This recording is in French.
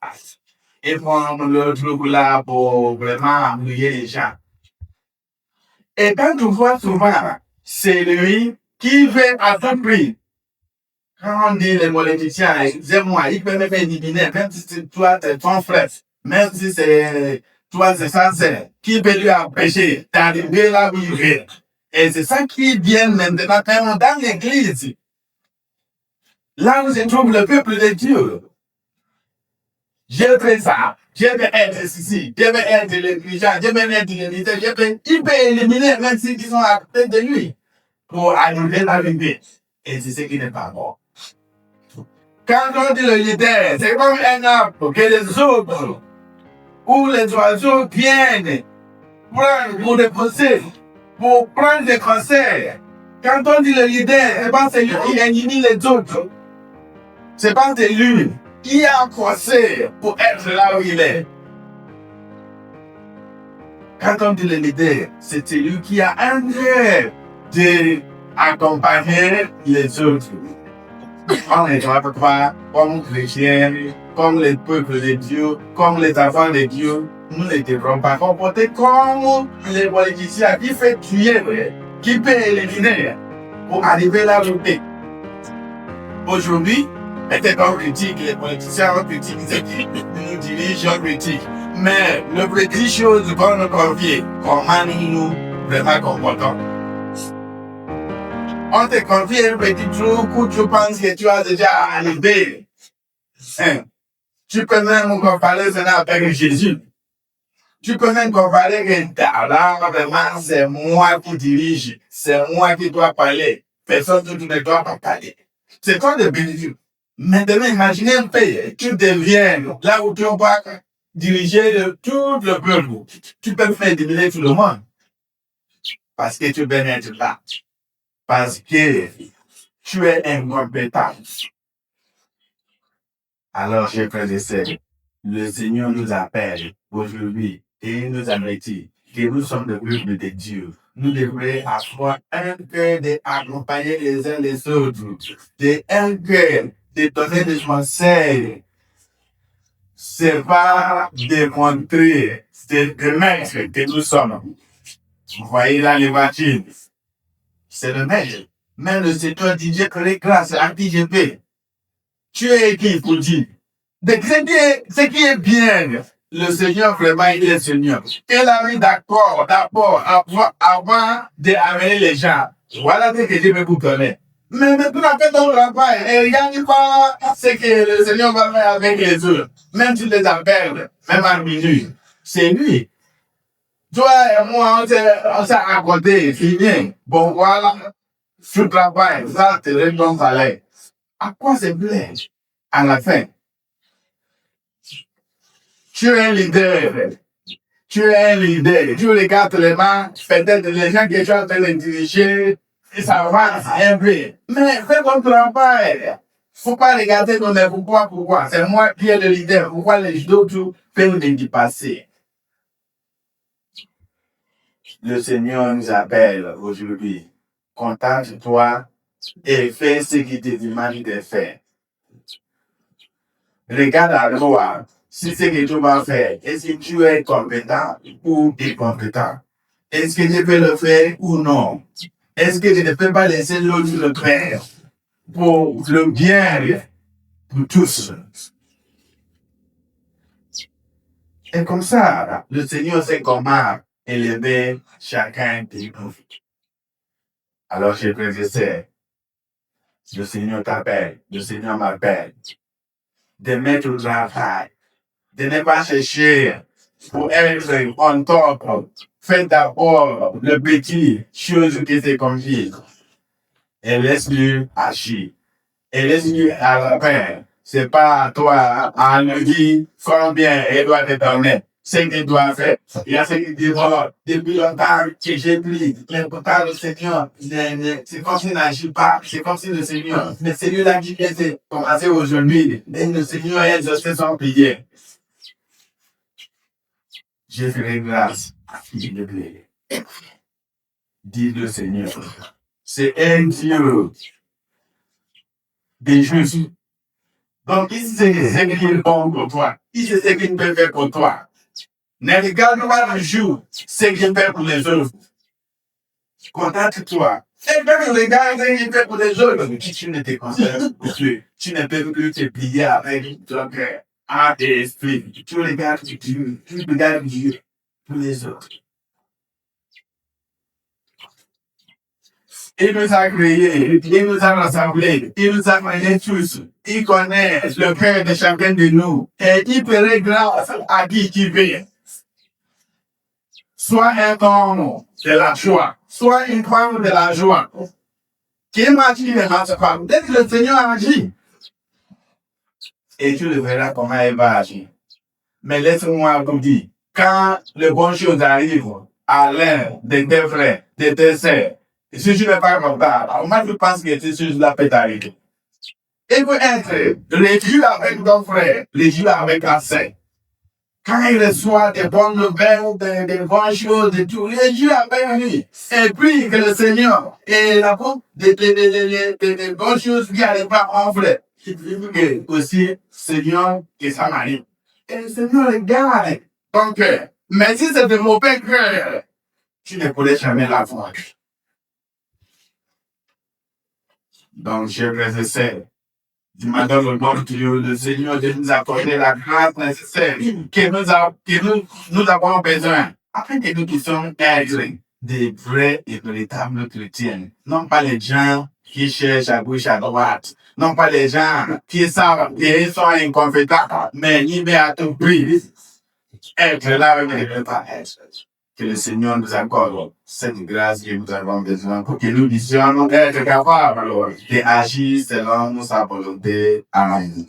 place. Et prendre le truc là pour vraiment embrouiller les gens. Et quand tu vois souvent, c'est lui qui veut à tout prix. Quand on dit les politiciens, excusez-moi, ils peuvent même éliminer, même si c'est toi, c'est ton frère, même si c'est toi, c'est ça, c'est qui peut lui empêcher d'arriver là où il veut. Et c'est ça qui vient maintenant, même dans l'église. Là où se trouve le peuple de Dieu. Je fais ça. Je vais être ici. Je vais être le dirigeant. Je vais être le leader. Il peut éliminer même s'ils sont à côté de lui pour arriver à l'arrivée. Et c'est ce qui n'est pas bon. Quand on dit le leader, c'est comme un arbre que les autres ou les oiseaux viennent prendre pour reposer, pour prendre des conseils. Quand on dit le leader, c'est lui qui élimine les autres. C'est pas de lui qui a un conseil pour être là où il est. Quand on dit le leader, c'est celui qui a un rêve d'accompagner les autres. On ne doit pas, comme chrétiens, comme les peuples de Dieu, comme les enfants de Dieu, nous ne devrons pas comporter comme les politiciens qui fait tuer, qui peut éliminer pour arriver là où il est. Aujourd'hui, peut-être on critique les politiciens, on critique ceux qui nous dirigent, on critique. Mais le petit chose qu'on nous confie, comment nous vraiment comportons. On te confie un petit truc où tu penses que tu as déjà arrivé. Tu peux même comparer cela avec Jésus. Tu peux même comparer que là, vraiment, c'est moi qui dirige. C'est moi qui dois parler. Personne d'autre ne doit pas parler. C'est toi le bénéfice. Maintenant, imaginez un peu, tu deviens là où tu vas diriger tout le peuple. Tu peux faire diminuer tout le monde. Parce que tu peux être là. Parce que tu es incompétent. Alors, chers frères et sœurs, le Seigneur nous appelle aujourd'hui et il nous avertit que nous sommes le peuple de Dieu. Nous devrions avoir un cœur d'accompagner les uns les autres, un cœur de donner des conseils. C'est pas de montrer, c'est de mettre que nous sommes. Vous voyez là les machines. C'est le maître. Mais le Seigneur dit, Dieu crée grâce à qui je vais. Tu es qui pour dire? Ce qui est bien, le Seigneur vraiment, il est Seigneur. Il a mis d'accord, d'abord, avant d'amener les gens. Voilà ce que je vais vous donner. Mais maintenant, fais ton travail et regarde pas ce que le Seigneur va faire avec les autres. Même si tu les appelles, même à minuit. C'est lui. Toi et moi, on s'est accordé, fini. Bon, voilà. Tu travailles, ça te donne ton salaire. À quoi c'est plaît? À la fin. Tu es un leader. Tu es un leader. Tu regardes les mains, peut-être les gens qui sont en train de diriger, et ça va un peu. Mais fais ton travail. Faut pas regarder dans les pourquoi. C'est moi qui est le leader. Pourquoi les autres peuvent me dépasser? Le Seigneur nous appelle aujourd'hui. Contente-toi et fais ce qu'il te demande de faire. Regarde à toi. Si ce que tu vas faire, est-ce que tu es compétent ou incompétent? Est-ce que je peux le faire ou non? Est-ce que je ne peux pas laisser l'autre le faire pour le bien pour tous? Et comme ça, le Seigneur sait comment élever chacun de nous. Alors, je préfère, le Seigneur t'appelle, le Seigneur m'appelle, de mettre au travail, de ne pas chercher pour être on top. Fais d'abord le petit chose qui te convient et laisse-lui agir. Et laisse-lui à la fin. C'est pas à toi à nous dire combien il doit te donner. Ce qu'il doit faire. Il y a ce qu'il dit, depuis longtemps que j'ai pris, l'important le Seigneur, c'est comme s'il n'agit pas, c'est comme si le Seigneur, mais c'est lui-là qui vient de commencer aujourd'hui. Et le Seigneur a exaucé son prière. Je ferai grâce à qui me plaît. Dit le Seigneur. C'est un Dieu des justes. Donc, il sait ce qui est bon pour toi. Il sait ce qu'il peut faire pour toi. Ne regarde pas le jour ce qu'il fait pour les autres. Contacte-toi. Et même regarde ce qu'il fait pour les autres. Si tu ne te concentres plus, tu ne peux plus te plier avec ton cœur, âme et esprit. Tu regardes Dieu. Tu regardes Dieu pour les autres. Il nous a créés, il nous a rassemblés, il nous a créés tous. Il connaît le cœur de chacun de nous. Et il ferait grâce à qui veut. Sois un homme de la joie. Sois une femme de la joie. Qui imagine dans cette femme? Dès que le Seigneur agit. Et tu le verras comment elle va agir. Mais laisse-moi vous dire, quand les bonnes choses arrivent à l'un de tes frères, de tes sœurs, si tu n'es pas content, moi je pense que ces choses-là peuvent t'arriver. Il peut être réduit avec ton frère, réduit avec ta sœur. Quand il reçoit des bonnes nouvelles, des bonnes choses, de tout, réduit avec lui. Et puis que le Seigneur est là pour des bonnes choses qui n'arrivent pas en frère. Et aussi, Seigneur, que ça m'arrive. Et le Seigneur regarde ton cœur. Mais si c'est de mauvais cœur, tu ne pourrais jamais l'avoir. Donc, chers frères et sœurs, demandons au bon Dieu, le Seigneur, de nous accorder la grâce nécessaire nous avons besoin, afin que nous puissions être des vrais et véritables chrétiens. Non pas les gens qui cherchent à gauche, à droite. Non pas les gens qui savent qu'ils sont incompétents, mais ils veulent à tout prix être là, mais ne pas être. Que le Seigneur nous accorde cette grâce que nous avons besoin pour que nous puissions être capables d'agir selon sa volonté. Amen.